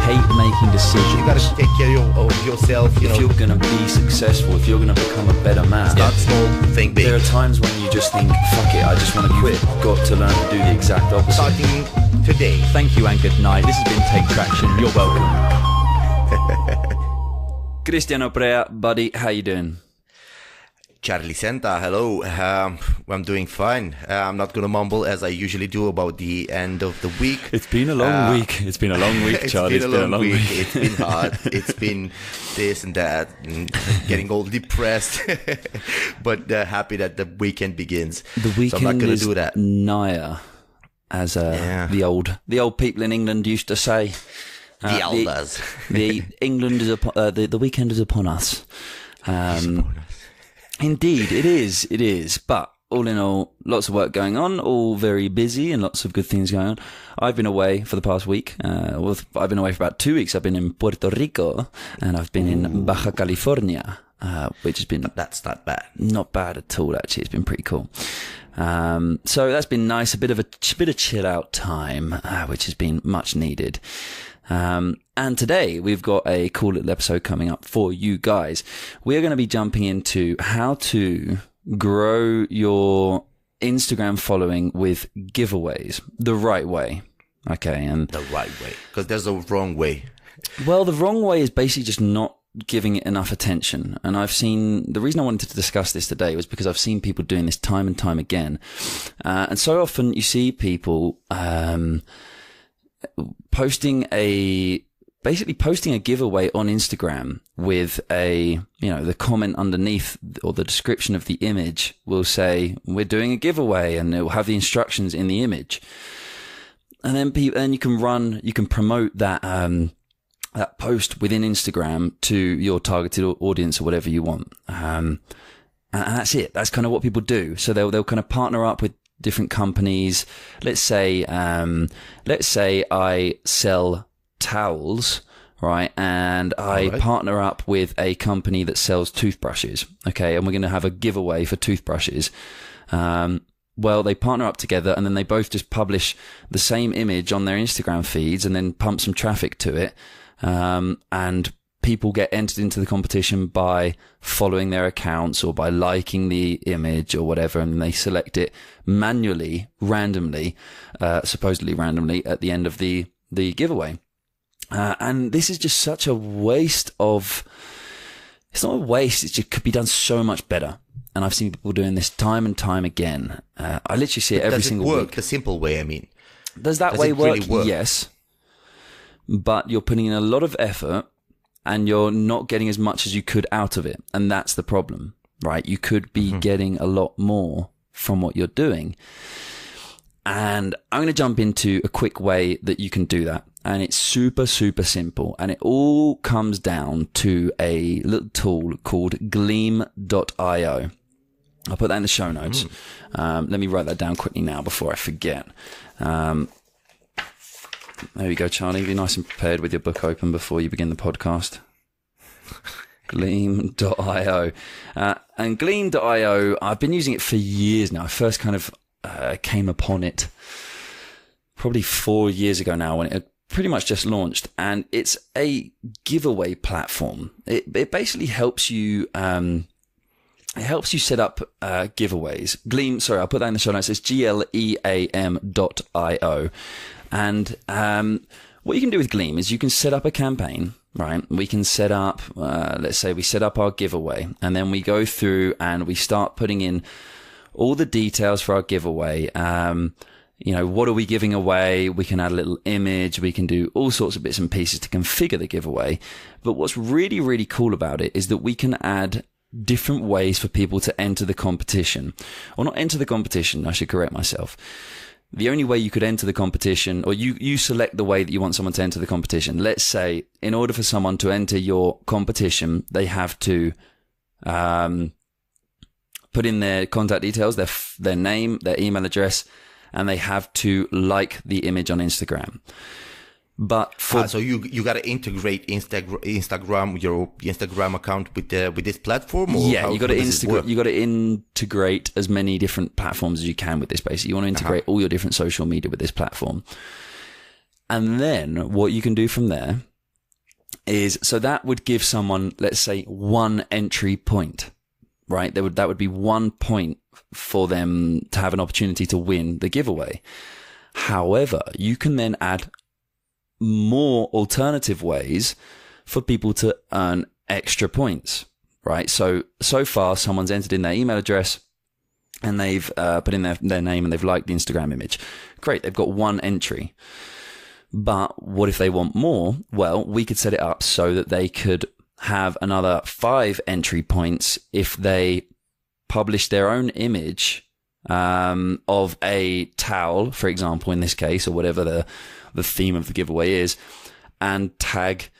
hate making decisions. You gotta take care of yourself. If you're gonna be successful, if you're gonna become a better man, start small, think big. There are times when you just think, fuck it, I just want to quit. Got to learn to do the exact opposite. Starting today. Thank you and good night. This has been Take Traction. You're welcome. Cristiano Prea, buddy, how you doing? Charlie Senta, hello. I'm doing fine. I'm not going to mumble as I usually do about the end of the week. It's been a long week. It's been a long week, Charlie. It's been a long week. It's been hard. It's been this and that, and getting all depressed. But happy that the weekend begins. The weekend so I'm not gonna is do that. nigher, as the old people in England used to say. The elders. The England is the weekend is upon us. Indeed, it is. It is. But all in all, lots of work going on, all very busy and lots of good things going on. I've been away for the past week. I've been away for about 2 weeks. I've been in Puerto Rico and I've been in Baja California, which has been... That's not bad. Not bad at all, actually. It's been pretty cool. So that's been nice. A bit of chill out time, which has been much needed. And today we've got a cool little episode coming up for you guys. We're going to be jumping into how to grow your Instagram following with giveaways the right way. Okay. And the right way, because there's a wrong way. Well, the wrong way is basically just not giving it enough attention. And the reason I wanted to discuss this today was because I've seen people doing this time and time again. And so often you see people, posting a giveaway on Instagram with the comment underneath or the description of the image will say, we're doing a giveaway, and it will have the instructions in the image. And then you can promote that post within Instagram to your targeted audience or whatever you want. And that's it. That's kind of what people do. So they'll kind of partner up with different companies. Let's say I sell towels, right? And I partner up with a company that sells toothbrushes. Okay. And we're going to have a giveaway for toothbrushes. Well, they partner up together and then they both just publish the same image on their Instagram feeds and then pump some traffic to it. And people get entered into the competition by following their accounts or by liking the image or whatever, and they select it manually, supposedly randomly at the end of the giveaway. And this is just such a waste of... It's not a waste, it just could be done so much better. And I've seen people doing this time and time again. I literally see it every single week. Does it work the simple way, I mean? Does that way work? Really work? Yes. But you're putting in a lot of effort and you're not getting as much as you could out of it. And that's the problem, right? You could be getting a lot more from what you're doing. And I'm going to jump into a quick way that you can do that. And it's super, super simple. And it all comes down to a little tool called Gleam.io. I'll put that in the show notes. Let me write that down quickly now before I forget. There we go, Charlie. Be nice and prepared with your book open before you begin the podcast. Gleam.io. And Gleam.io, I've been using it for years now. I first kind of came upon it probably 4 years ago now when it pretty much just launched. And it's a giveaway platform. It basically helps you... It helps you set up giveaways. Gleam, sorry, I'll put that in the show notes. It's GLEAM.io. And what you can do with Gleam is you can set up a campaign, right? We can set up, let's say we set up our giveaway, and then we go through and we start putting in all the details for our giveaway. What are we giving away? We can add a little image. We can do all sorts of bits and pieces to configure the giveaway. But what's really, really cool about it is that we can add different ways for people to enter the competition. Or not enter the competition, I should correct myself. The only way you could enter the competition, or you select the way that you want someone to enter the competition. Let's say, in order for someone to enter your competition, they have to put in their contact details, their name, their email address, and they have to like the image on Instagram. But so you got to integrate Instagram, your Instagram account with this platform. Or yeah, you got to integrate as many different platforms as you can with this. Basically, you want to integrate all your different social media with this platform, and then what you can do from there is, so that would give someone, let's say, 1 entry point, right? That would be 1 point for them to have an opportunity to win the giveaway. However, you can then add more alternative ways for people to earn extra points, right? So far, someone's entered in their email address and they've put in their name and they've liked the Instagram image. Great, they've got 1 entry. But what if they want more? Well, we could set it up so that they could have another 5 entry points if they publish their own image of a towel, for example, in this case, or whatever the theme of the giveaway is, and tag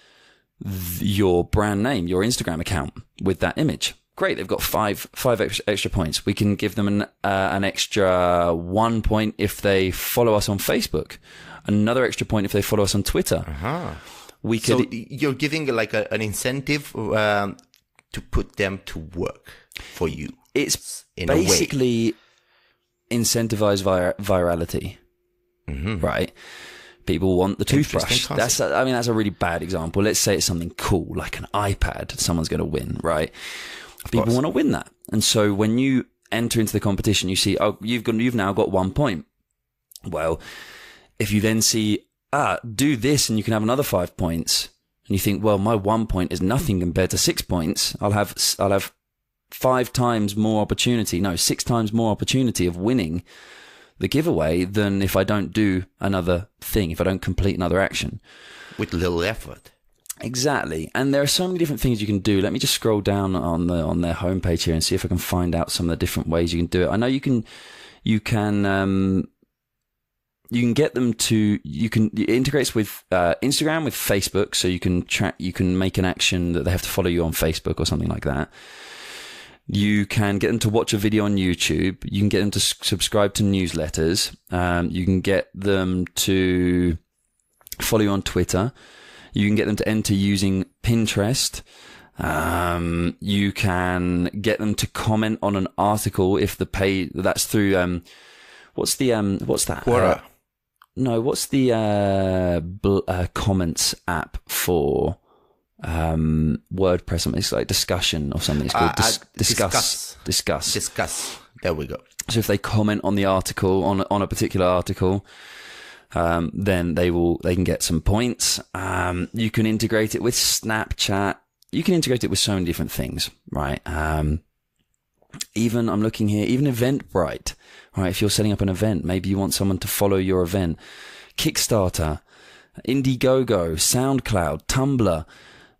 your brand name, your Instagram account with that image. Great, they've got five extra points. We can give them an extra 1 point if they follow us on Facebook. Another extra point if they follow us on Twitter. We could. So you're giving like an incentive to put them to work for you. It's basically incentivized virality, right? People want the toothbrush. That's a really bad example. Let's say it's something cool, like an iPad. Someone's going to win, right? People want to win that, and so when you enter into the competition, you see, oh, you've now got 1 point. Well, if you then see, do this and you can have another 5 points, and you think, well, my 1 point is nothing compared to 6 points. I'll have 5 times more opportunity, 6 times more opportunity of winning the giveaway than if I don't do another thing, if I don't complete another action. With little effort. Exactly. And there are so many different things you can do. Let me just scroll down on their homepage here and see if I can find out some of the different ways you can do it. I know you can get them to, it integrates with Instagram, with Facebook, so you can make an action that they have to follow you on Facebook or something like that. You can get them to watch a video on YouTube. You can get them to subscribe to newsletters. You can get them to follow you on Twitter. You can get them to enter using Pinterest. You can get them to comment on an article if the page, that's through, what's that? Quora. No, what's the comments app for WordPress? It's like discussion or something. It's called Discuss. There we go. So if they comment on the article, on a particular article, then they can get some points. You can integrate it with Snapchat. You can integrate it with so many different things, right? Even I'm looking here, even Eventbrite, right? If you're setting up an event, maybe you want someone to follow your event. Kickstarter, Indiegogo, SoundCloud, Tumblr.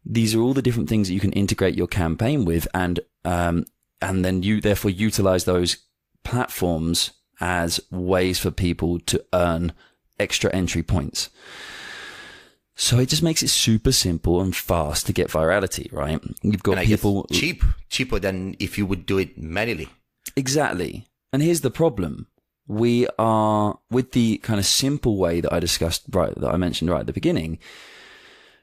These are all the different things that you can integrate your campaign with, and then you therefore utilize those platforms as ways for people to earn extra entry points. So it just makes it super simple and fast to get virality, right? You've got people cheaper than if you would do it manually. Exactly. And here's the problem. We are, with the kind of simple way that I mentioned right at the beginning,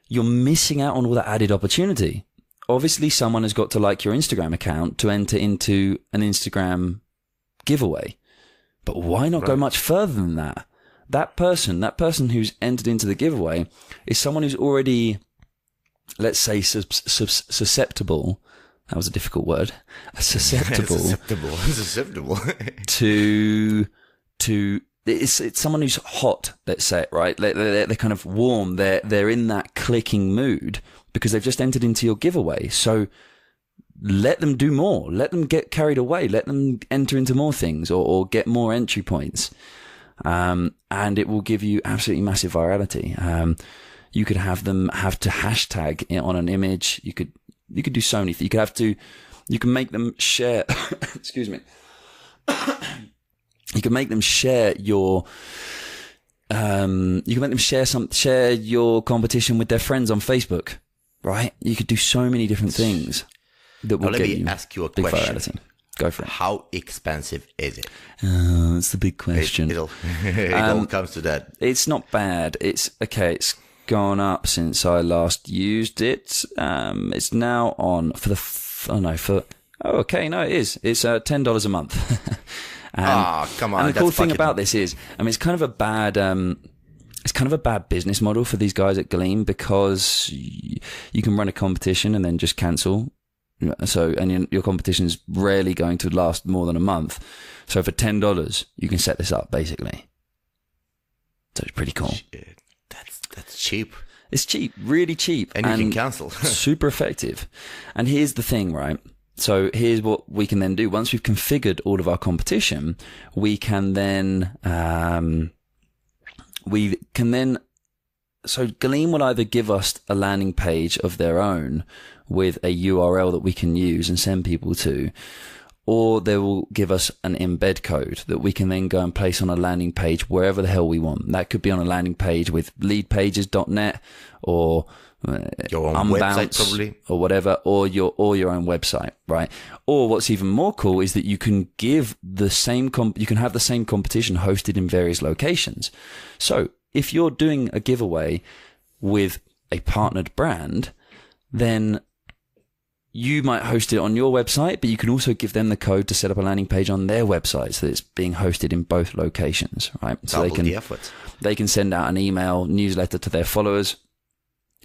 you're missing out on all that added opportunity. Obviously, someone has got to like your Instagram account to enter into an Instagram giveaway. But why not go much further than that? That person who's entered into the giveaway is someone who's already, let's say, susceptible. That was a difficult word. Susceptible. Susceptible. to it's someone who's hot. Let's say it, right. They're kind of warm. They're in that clicking mood because they've just entered into your giveaway. So let them do more. Let them get carried away. Let them enter into more things or get more entry points. And it will give you absolutely massive virality. You could have them have to hashtag it on an image. You could do so many things. You can make them share, excuse me. You can make them share your, share your competition with their friends on Facebook, right? You could do so many different things that will get you ask you a big question. virality. Go for it. How expensive is it? That's the big question. It all comes to that. It's not bad. It's gone up since I last used it. It's now on it is. It's $10 a month. Come on. And the cool thing about this is, it's kind of a bad it's kind of a bad business model for these guys at Gleam, because you can run a competition and then just cancel. So, and your competition's rarely going to last more than a month. So for $10, you can set this up basically. So it's pretty cool. Shit. That's cheap. It's cheap, really cheap. And you can cancel. Super effective. And here's the thing, right? So here's what we can then do. Once we've configured all of our competition, we can then, so Gleam will either give us a landing page of their own with a URL that we can use and send people to, or they will give us an embed code that we can then go and place on a landing page wherever the hell we want. That could be on a landing page with leadpages.net or your own website probably, or whatever, or your own website, right? Or what's even more cool is that you can give the same you can have the same competition hosted in various locations. So if you're doing a giveaway with a partnered brand, then you might host it on your website, but you can also give them the code to set up a landing page on their website so that it's being hosted in both locations, right? So they can send out an email newsletter to their followers,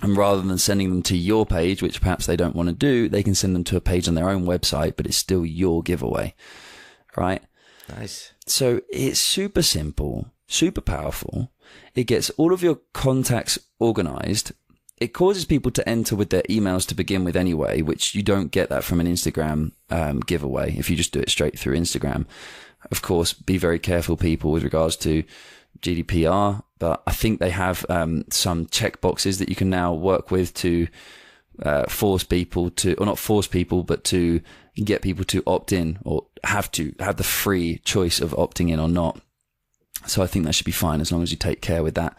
and rather than sending them to your page, which perhaps they don't want to do, they can send them to a page on their own website, but it's still your giveaway, right? Nice. So it's super simple, super powerful. It gets all of your contacts organized. It causes people to enter with their emails to begin with anyway, which you don't get that from an Instagram giveaway if you just do it straight through Instagram. Of course, be very careful, people, with regards to GDPR, but I think they have some checkboxes that you can now work with to force people to, or not force people, but to get people to opt in, or have the free choice of opting in or not. So I think that should be fine as long as you take care with that.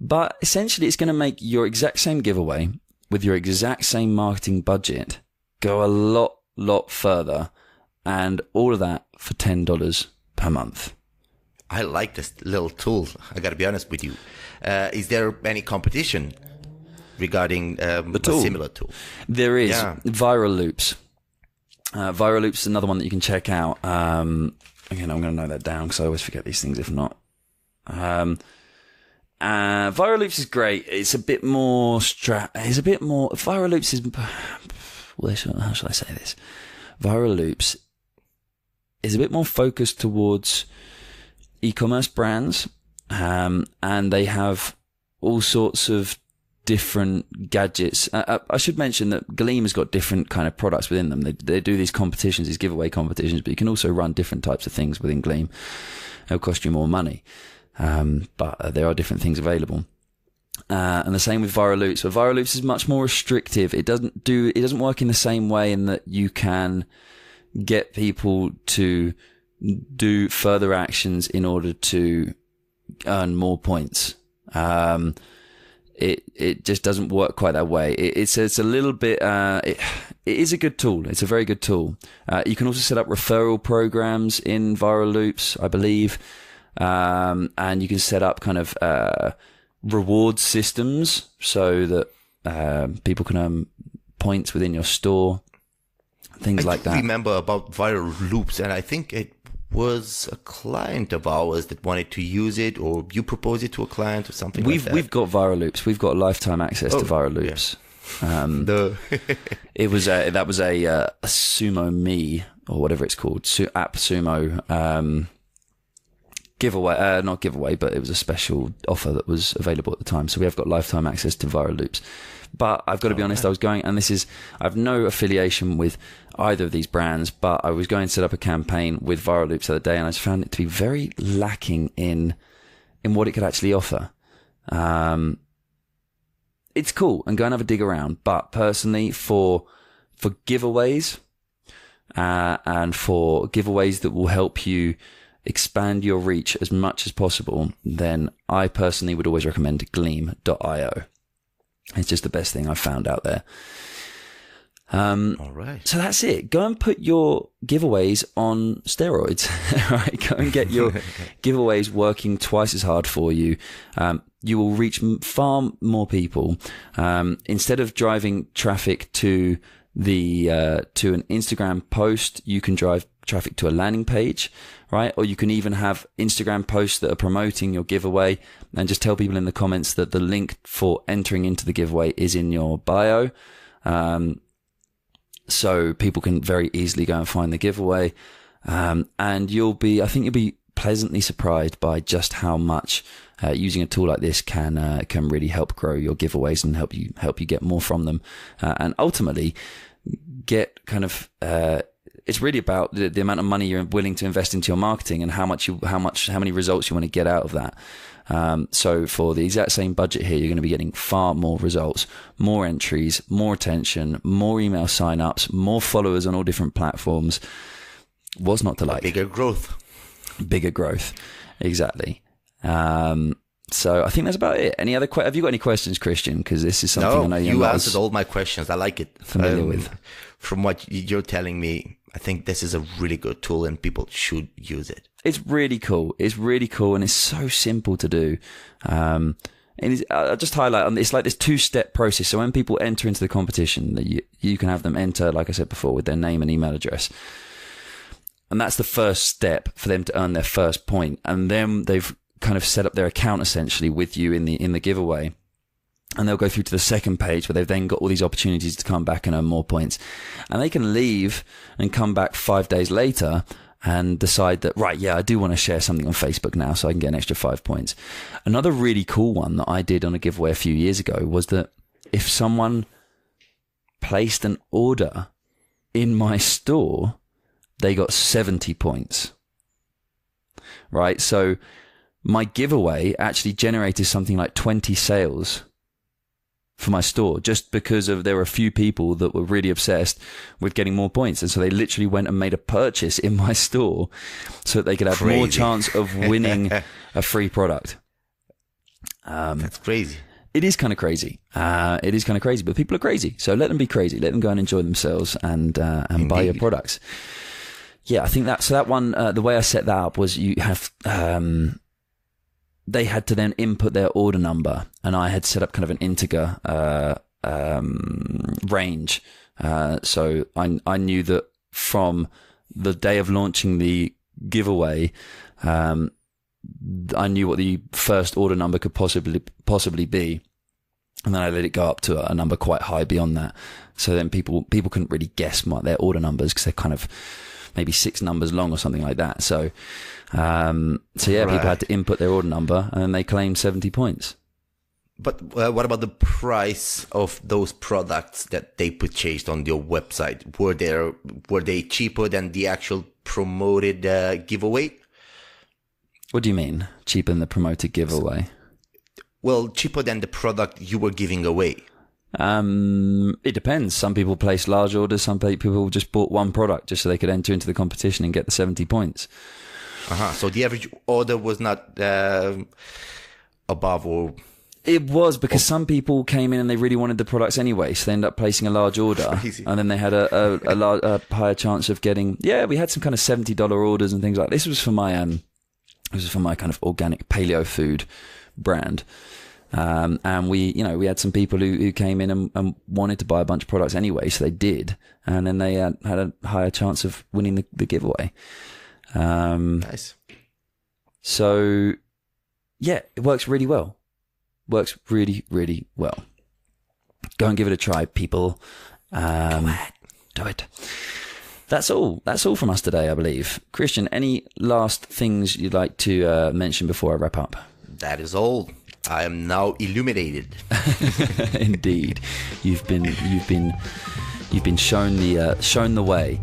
But essentially, it's going to make your exact same giveaway with your exact same marketing budget go a lot further, and all of that for $10 per month. I like this little tool. I got to be honest with you. Is there any competition regarding a similar tool? There is. Yeah. Viral Loops. Viral Loops is another one that you can check out. Again, I'm going to note that down because I always forget these things if not. Viral Loops is great. It's a bit more Viral Loops is, how shall I say this? Viral Loops is a bit more focused towards e-commerce brands, and they have all sorts of different gadgets. I should mention that Gleam has got different kind of products within them. They do these competitions, these giveaway competitions, but you can also run different types of things within Gleam. It'll cost you more money. But there are different things available. And the same with Viral Loops. But Viral Loops is much more restrictive. It doesn't work in the same way in that you can get people to do further actions in order to earn more points. It just doesn't work quite that way. It's a little bit, it is a good tool. It's a very good tool. You can also set up referral programs in Viral Loops, I believe. And you can set up kind of reward systems so that people can earn points within your store, things like that. I remember about Viral Loops, and I think it was a client of ours that wanted to use it, or you proposed it to a client or something like that. We've got Viral Loops. We've got lifetime access to Viral Loops. Yeah. It was that was a Sumo Me, or whatever it's called, App Sumo giveaway, not giveaway, but it was a special offer that was available at the time. So we have got lifetime access to Viral Loops. But I've got to be honest, I was going, and I have no affiliation with either of these brands, but I was going to set up a campaign with Viral Loops the other day, and I just found it to be very lacking in what it could actually offer. It's cool, and go and have a dig around. But personally, for giveaways, and for giveaways that will help you expand your reach as much as possible, then I personally would always recommend Gleam.io. It's just the best thing I've found out there. All right. So that's it. Go and put your giveaways on steroids. Right? Go and get your giveaways working twice as hard for you. You will reach far more people. Instead of driving traffic to an Instagram post, you can drive traffic to a landing page, right? Or you can even have Instagram posts that are promoting your giveaway, and just tell people in the comments that the link for entering into the giveaway is in your bio. So people can very easily go and find the giveaway. And I think you'll be pleasantly surprised by just how much using a tool like this can really help grow your giveaways and help you get more from them, and ultimately get kind of it's really about the amount of money you're willing to invest into your marketing and how many results you want to get out of that. So for the exact same budget here, you're going to be getting far more results, more entries, more attention, more email signups, more followers on all different platforms. What's not to like? Bigger growth. Exactly. So I think that's about it. Have you got any questions, Christian? Because this is something I know you answered all my questions. I like it. Familiar with. From what you're telling me, I think this is a really good tool and people should use it. It's really cool. And it's so simple to do. And I'll just highlight, it's like this 2-step process. So when people enter into the competition, you can have them enter, like I said before, with their name and email address. And that's the first step for them to earn their first point. And then they've kind of set up their account essentially with you in the giveaway. And they'll go through to the second page where they've then got all these opportunities to come back and earn more points. And they can leave and come back 5 days later and decide that, right, yeah, I do want to share something on Facebook now so I can get an extra 5 points. Another really cool one that I did on a giveaway a few years ago was that if someone placed an order in my store, they got 70 points, right? So my giveaway actually generated something like 20 sales for my store just because there were a few people that were really obsessed with getting more points. And so they literally went and made a purchase in my store so that they could have more chance of winning a free product. That's crazy. It is kind of crazy. But people are crazy. So let them be crazy. Let them go and enjoy themselves and buy your products. Yeah, I think that one, the way I set that up was you have, they had to then input their order number, and I had set up kind of an integer range. So I knew that from the day of launching the giveaway, I knew what the first order number could possibly be. And then I let it go up to a number quite high beyond that. So then people couldn't really guess their order numbers because they're kind of maybe 6 numbers long or something like that. So yeah, people had to input their order number and then they claimed 70 points. But what about the price of those products that they purchased on your website? Were they cheaper than the actual promoted giveaway? What do you mean, cheaper than the promoted giveaway? Well, cheaper than the product you were giving away. It depends. Some people placed large orders. Some people just bought one product just so they could enter into the competition and get the 70 points. So the average order was not above or... It was because some people came in and they really wanted the products anyway, so they ended up placing a large order. Crazy. And then they had a higher chance of getting... Yeah, we had some kind of $70 orders and things like this. Was for my kind of organic paleo food brand. And we had some people who came in and wanted to buy a bunch of products anyway, so they did. And then they had a higher chance of winning the giveaway. Nice. So, yeah, it works really well. Works really, really well. Go and give it a try, people. Do it. That's all from us today, I believe. Christian, any last things you'd like to mention before I wrap up? That is all. I am now illuminated. Indeed, you've been shown the way.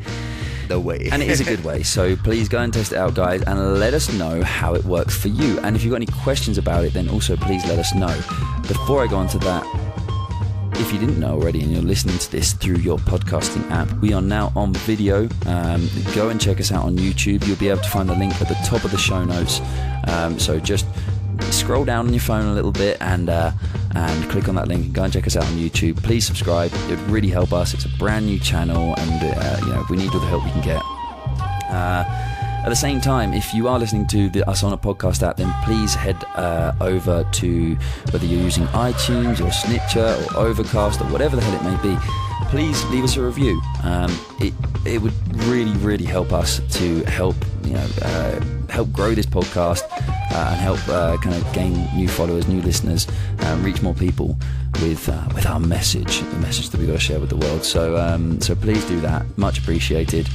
The way. And it is a good way. So please go and test it out, guys, and let us know how it works for you. And if you've got any questions about it, then also please let us know. Before I go on to that, if you didn't know already and you're listening to this through your podcasting app, we are now on video. Go and check us out on YouTube. You'll be able to find the link at the top of the show notes. So just scroll down on your phone a little bit and click on that link and go and check us out on YouTube. Please subscribe. It would really help us. It's a brand new channel and we need all the help we can get. At the same time, if you are listening to us on a podcast app, then please head over to whether you're using iTunes or Snitcher or Overcast or whatever the hell it may be. please leave us a review. It would really help us to help grow this podcast and help kind of gain new followers, new listeners, reach more people with our message, the message that we've got to share with the world. So please do that. Much appreciated.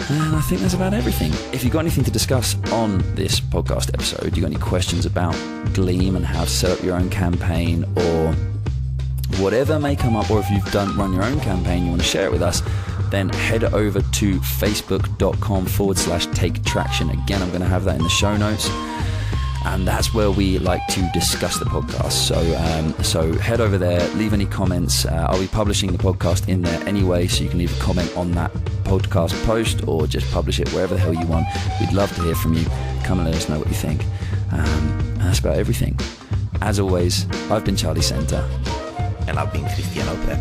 And I think that's about everything. If you've got anything to discuss on this podcast episode, you got any questions about Gleam and how to set up your own campaign, or whatever may come up, or if you've run your own campaign, you want to share it with us, then head over to facebook.com/take traction. Again, I'm going to have that in the show notes. And that's where we like to discuss the podcast. So head over there, leave any comments. I'll be publishing the podcast in there anyway, so you can leave a comment on that podcast post or just publish it wherever the hell you want. We'd love to hear from you. Come and let us know what you think. And that's about everything. As always, I've been Charlie Center. And I've been Cristiano Oper.